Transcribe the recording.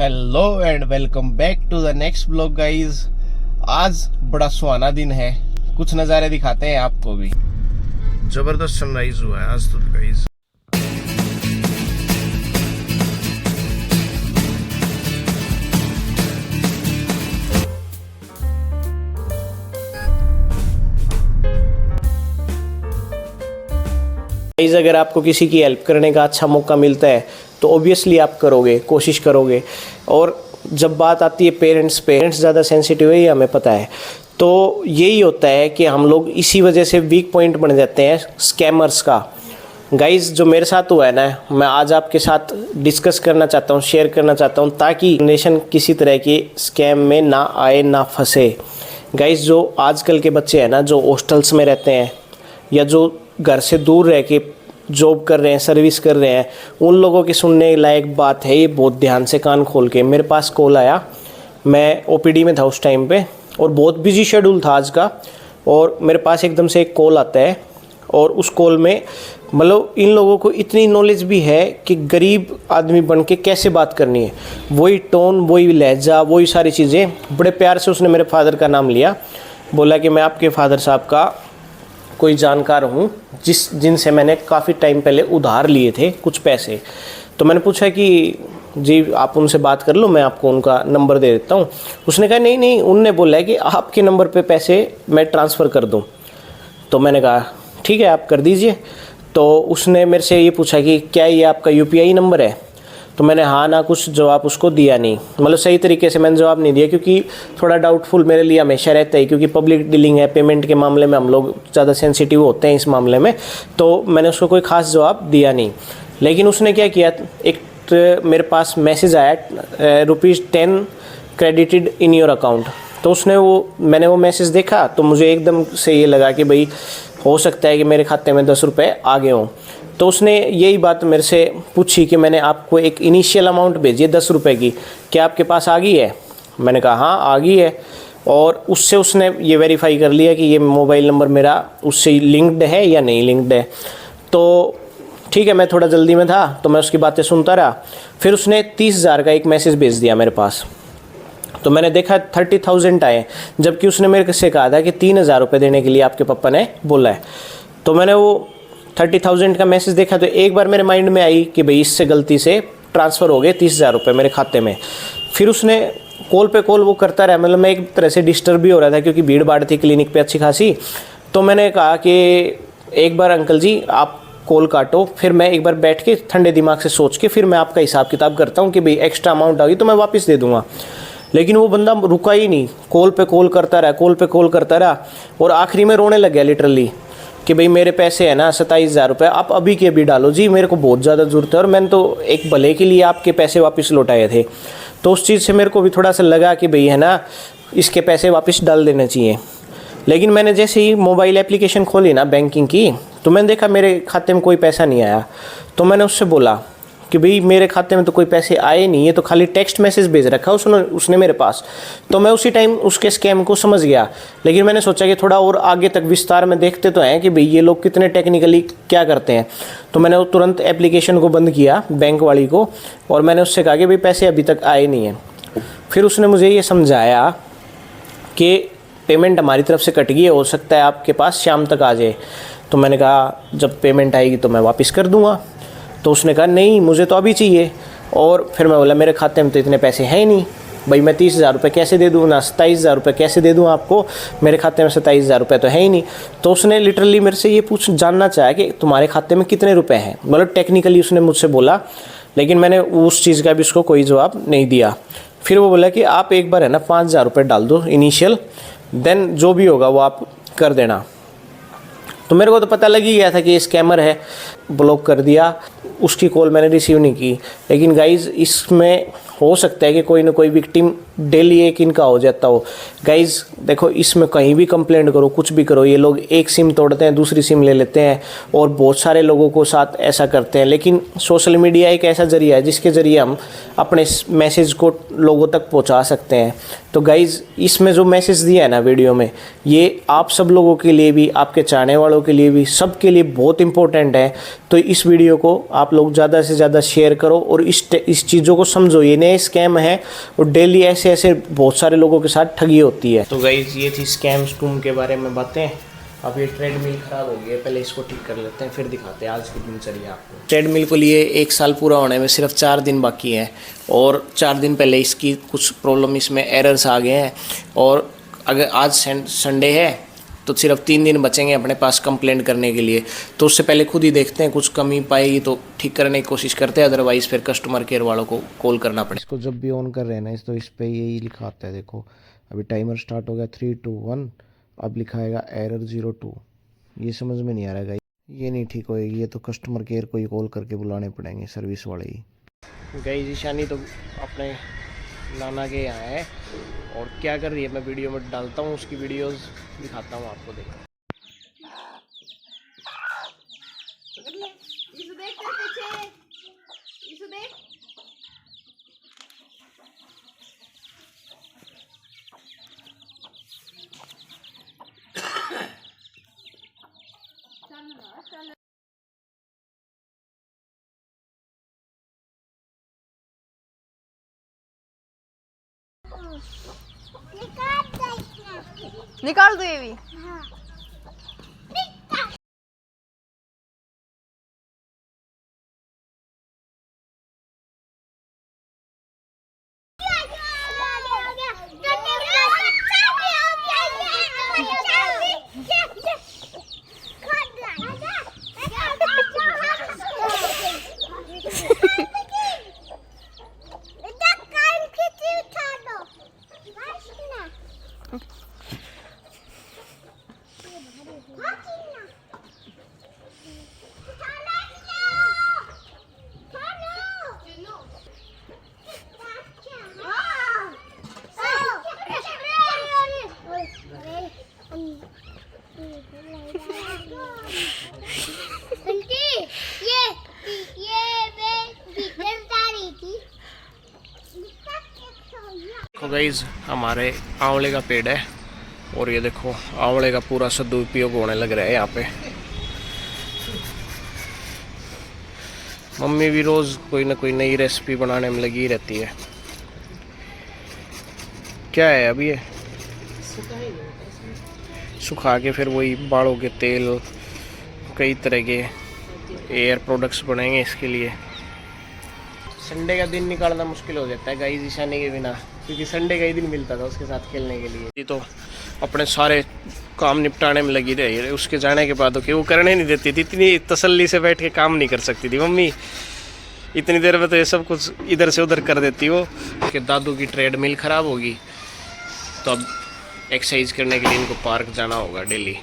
Hello and welcome back to the next blog guys. आज बड़ा सुहाना दिन है, कुछ नज़ारे दिखाते हैं आपको भी। जबरदस्त सनराइज हुआ है आज तो गाइज। गाइज अगर आपको किसी की हेल्प करने का अच्छा मौका मिलता है तो ऑब्वियसली आप करोगे, कोशिश करोगे। और जब बात आती है पेरेंट्स ज़्यादा सेंसिटिव है, ये हमें पता है। तो यही होता है कि हम लोग इसी वजह से वीक पॉइंट बन जाते हैं स्कैमर्स का। गाइज जो मेरे साथ हुआ है ना, मैं आज आपके साथ डिस्कस करना चाहता हूँ, शेयर करना चाहता हूँ, ताकि जनरेशन किसी तरह के स्कैम में ना आए, ना फंसे। गाइज जो आजकल के बच्चे हैं ना, जो हॉस्टल्स में रहते हैं या जो घर से दूर रह के जॉब कर रहे हैं, सर्विस कर रहे हैं, उन लोगों की सुनने लायक बात है ये। बहुत ध्यान से कान खोल के मेरे पास कॉल आया। मैं ओपीडी में था उस टाइम पे और बहुत बिजी शेड्यूल था आज का, और मेरे पास एकदम से एक कॉल आता है। और उस कॉल में मतलब इन लोगों को इतनी नॉलेज भी है कि गरीब आदमी बन के कैसे बात करनी है, वही टोन, वही लहजा, वही सारी चीज़ें। बड़े प्यार से उसने मेरे फादर का नाम लिया, बोला कि मैं आपके फादर साहब का कोई जानकार हूँ जिनसे मैंने काफ़ी टाइम पहले उधार लिए थे कुछ पैसे। तो मैंने पूछा कि जी आप उनसे बात कर लो, मैं आपको उनका नंबर दे देता हूँ। उसने कहा नहीं, उनने बोला है कि आपके नंबर पे पैसे मैं ट्रांसफ़र कर दूँ। तो मैंने कहा ठीक है आप कर दीजिए। तो उसने मेरे से ये पूछा कि क्या ये आपका यूपीआई नंबर है? तो मैंने हाँ ना कुछ जवाब उसको दिया नहीं, मतलब सही तरीके से मैंने जवाब नहीं दिया, क्योंकि थोड़ा डाउटफुल मेरे लिए हमेशा रहता है, क्योंकि पब्लिक डीलिंग है, पेमेंट के मामले में हम लोग ज़्यादा सेंसिटिव होते हैं इस मामले में। तो मैंने उसको कोई ख़ास जवाब दिया नहीं। लेकिन उसने क्या किया, एक मेरे पास मैसेज आया, ₹10 क्रेडिटेड इन योर अकाउंट। तो मैंने वो मैसेज देखा तो मुझे एकदम से ये लगा कि भाई हो सकता है कि मेरे खाते में 10 रुपये आ गए हों। तो उसने यही बात मेरे से पूछी कि मैंने आपको एक इनिशियल अमाउंट भेजी है 10 रुपये की, क्या आपके पास आ गई है? मैंने कहा हाँ आ गई है। और उससे उसने ये वेरीफाई कर लिया कि ये मोबाइल नंबर मेरा उससे लिंक्ड है या नहीं लिंक्ड है। तो ठीक है, मैं थोड़ा जल्दी में था तो मैं उसकी बातें सुनता रहा। फिर उसने 30,000 का एक मैसेज भेज दिया मेरे पास। तो मैंने देखा 30,000 आए, जबकि उसने मेरे से कहा था कि 3,000 रुपये देने के लिए आपके पापा ने बोला है। तो मैंने वो 30,000 का मैसेज देखा तो एक बार मेरे माइंड में आई कि भाई इससे गलती से ट्रांसफ़र हो गए 30,000 रुपये मेरे खाते में। फिर उसने कॉल पे कॉल वो करता रहा, मतलब मैं एक तरह से डिस्टर्ब भी हो रहा था, क्योंकि भीड़ भाड़ थी क्लिनिक पे अच्छी खासी। तो मैंने कहा कि एक बार अंकल जी आप कॉल काटो, फिर मैं एक बार बैठ के ठंडे दिमाग से सोच के फिर मैं आपका हिसाब किताब करता हूँ कि भाई एक्स्ट्रा अमाउंट आ गई तो मैं वापस दे दूँगा। लेकिन वो बंदा रुका ही नहीं, कॉल पे कॉल करता रहा, और आखिरी में रोने लग गया लिटरली कि भाई मेरे पैसे है ना 27,000 रुपये, आप अभी के अभी डालो जी, मेरे को बहुत ज़्यादा ज़रूरत है, और मैंने तो एक भले के लिए आपके पैसे वापस लौटाए थे। तो उस चीज़ से मेरे को भी थोड़ा सा लगा कि भाई है ना इसके पैसे वापस डाल देने चाहिए। लेकिन मैंने जैसे ही मोबाइल एप्लीकेशन खोली ना बैंकिंग की, तो मैंने देखा मेरे खाते में कोई पैसा नहीं आया। तो मैंने उससे बोला कि भाई मेरे खाते में तो कोई पैसे आए नहीं, ये तो खाली टेक्स्ट मैसेज भेज रखा उसने मेरे पास। तो मैं उसी टाइम उसके स्कैम को समझ गया। लेकिन मैंने सोचा कि थोड़ा और आगे तक विस्तार में देखते तो हैं कि भाई ये लोग कितने टेक्निकली क्या करते हैं। तो मैंने तुरंत एप्लीकेशन को बंद किया बैंक वाली को, और मैंने उससे कहा कि भाई पैसे अभी तक आए नहीं हैं। फिर उसने मुझे ये समझाया कि पेमेंट हमारी तरफ से कट गई है, हो सकता है आपके पास शाम तक आ जाए। तो मैंने कहा जब पेमेंट आएगी तो मैं वापस कर दूँगा। तो उसने कहा नहीं मुझे तो अभी चाहिए। और फिर मैं बोला मेरे खाते में तो इतने पैसे हैं ही नहीं भाई, मैं 30,000 रुपये कैसे दे दूँ, ना 27,000 रुपये कैसे दे दूँ आपको, मेरे खाते में 27,000 रुपये तो है ही नहीं। तो उसने लिटरली मेरे से ये जानना चाहा कि तुम्हारे खाते में कितने रुपए हैं, मतलब टेक्निकली उसने मुझसे बोला। लेकिन मैंने उस चीज़ का भी उसको कोई जवाब नहीं दिया। फिर वो बोला कि आप एक बार है ना 5,000 रुपये डाल दो इनिशियल, देन जो भी होगा वो आप कर देना। तो मेरे को तो पता लग ही गया था कि ये स्कैमर है, ब्लॉक कर दिया, उसकी कॉल मैंने रिसीव नहीं की। लेकिन गाइज़ इसमें हो सकता है कि कोई ना कोई विक्टिम डेली एक इनका हो जाता हो। गाइज देखो, इसमें कहीं भी कंप्लेंट करो, कुछ भी करो, ये लोग एक सिम तोड़ते हैं, दूसरी सिम ले लेते हैं और बहुत सारे लोगों को साथ ऐसा करते हैं। लेकिन सोशल मीडिया एक ऐसा जरिया है जिसके ज़रिए हम अपने मैसेज को लोगों तक पहुंचा सकते हैं। तो गाइज इसमें जो मैसेज दिया है ना वीडियो में, ये आप सब लोगों के लिए भी, आपके चाहने वालों के लिए भी, सबके लिए बहुत इंपॉर्टेंट है। तो इस वीडियो को आप लोग ज़्यादा से ज़्यादा शेयर करो और इस चीज़ों को समझो, ये नए स्कैम है और डेली ऐसे ऐसे बहुत सारे लोगों के साथ ठगी होती है। तो गाइज ये थी स्कैम स्टूम के बारे में बातें। अब ये ट्रेडमिल ख़राब हो गई है, पहले इसको ठीक कर लेते हैं, फिर दिखाते हैं आज की दिनचर्या आपको। ट्रेडमिल को लिए 1 साल पूरा होने में सिर्फ 4 दिन बाकी हैं और 4 दिन पहले इसकी कुछ प्रॉब्लम, इसमें एरर्स आ गए हैं। और अगर आज संडे है तो सिर्फ 3 दिन बचेंगे अपने पास कंप्लेंट करने के लिए। तो उससे पहले खुद ही देखते हैं, कुछ कमी पाएगी तो ठीक करने की कोशिश करते हैं, अदरवाइज़ फिर कस्टमर केयर वालों को कॉल करना पड़ेगा। इसको जब भी ऑन कर रहे हैं ना, तो इस पर यही लिखा आता है, देखो अभी टाइमर स्टार्ट हो गया 3 2 1, अब लिखाएगा एरर 02। ये समझ में नहीं आ रहा है, ये नहीं ठीक होएगी, ये तो कस्टमर केयर को ही कॉल करके बुलाने पड़ेंगे, सर्विस वाले ही। गई ईशानी तो अपने नाना के यहाँ है और क्या कर रही है मैं वीडियो में डालता हूँ, उसकी वीडियोस दिखाता हूँ आपको, देखो। निकाल दो ये भी। तो गाइज हमारे आंवले का पेड़ है और ये देखो आंवले का पूरा सदुपयोग होने लग रहा है यहाँ पे। मम्मी भी रोज़ कोई ना कोई नई रेसिपी बनाने में लगी रहती है। क्या है अभी ये? सुखा के फिर वही बालों के तेल, कई तरह के एयर प्रोडक्ट्स बनेंगे इसके लिए। संडे का दिन निकालना मुश्किल हो जाता है गाइस ईशानी के बिना, क्योंकि संडे का ही दिन मिलता था उसके साथ खेलने के लिए। ये तो अपने सारे काम निपटाने में लगी रही, उसके जाने के बाद कि वो करने नहीं देती थी, इतनी तसल्ली से बैठ के काम नहीं कर सकती थी मम्मी। इतनी देर में तो ये सब कुछ इधर से उधर कर देती वो। कि दादू की ट्रेडमिल ख़राब होगी तो अब एक्सरसाइज करने के लिए इनको पार्क जाना होगा डेली।